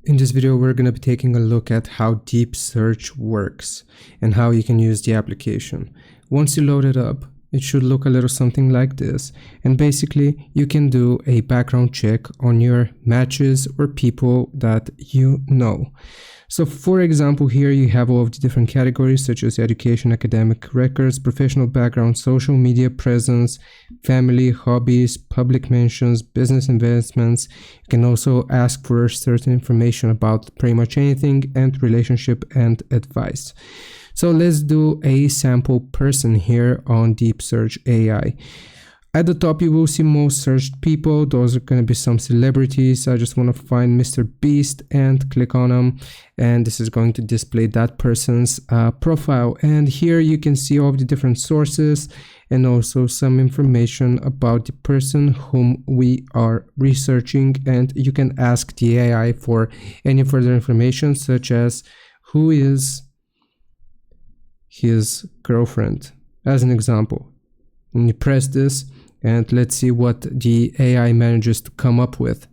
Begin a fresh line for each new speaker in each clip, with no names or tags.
In this video, we're going to be taking a look at how deep search works and how you can use the application. Once you load it up, it should look a little something like this. And basically, you can do a background check on your matches or people that you know. So for example, here you have all of the different categories such as education, academic records, professional background, social media presence, family, hobbies, public mentions, business investments. You can also ask for certain information about pretty much anything and relationship and advice. So let's do a sample person here on Deepsearch AI. At the top, you will see most searched people. Those are going to be some celebrities. I just want to find Mr. Beast and click on them. And this is going to display that person's profile. And here you can see all of the different sources and also some information about the person whom we are researching. And you can ask the AI for any further information, such as who is his girlfriend, as an example. And you press this and let's see what the AI manages to come up with.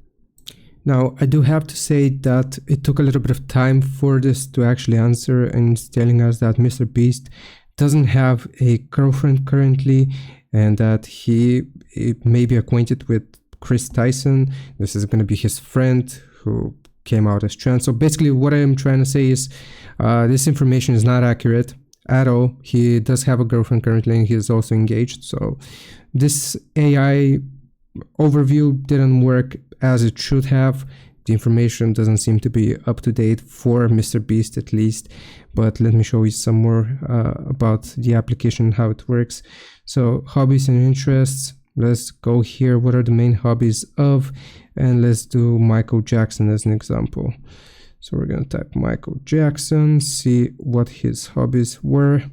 Now, I do have to say that it took a little bit of time for this to actually answer, and it's telling us that Mr. Beast doesn't have a girlfriend currently and that he may be acquainted with Chris Tyson. This is going to be his friend who came out as trans. So basically what I am trying to say is this information is not accurate at all. He does have a girlfriend currently and he is also engaged. So this AI overview didn't work as it should have. The information doesn't seem to be up to date for Mr. Beast at least, but let me show you some more about the application and how it works. So hobbies and interests, let's go here. What are the main hobbies of? And let's do Michael Jackson as an example. So we're going to type Michael Jackson, see what his hobbies were.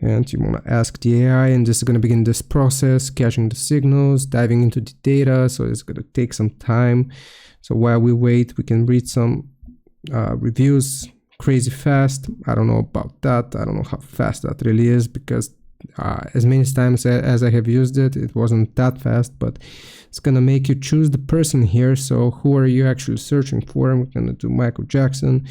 And you want to ask the AI, and this is going to begin this process, catching the signals, diving into the data. So it's going to take some time. So while we wait, we can read some reviews crazy fast. I don't know about that. I don't know how fast that really is, because as many times as I have used it, it wasn't that fast, but it's going to make you choose the person here. So who are you actually searching for? I'm going to do Michael Jackson.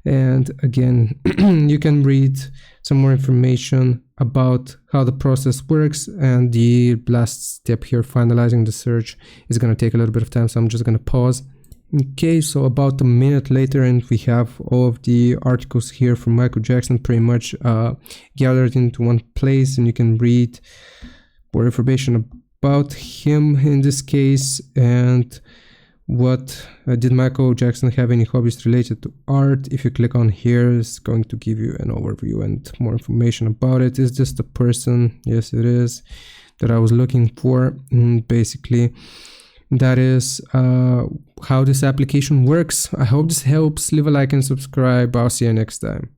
And again, you can read some more information about how the process works. And the last step here, finalizing the search, is going to take a little bit of time. So I'm just going to pause. Okay, so about a minute later, and we have all of the articles here from Michael Jackson pretty much gathered into one place, and you can read more information about him in this case. And what did Michael Jackson have any hobbies related to art? If you click on here, it's going to give you an overview and more information about it. Is this the person? Yes, it is, that I was looking for. And basically, that is how this application works. I hope this helps. Leave a like and subscribe. I'll see you next time.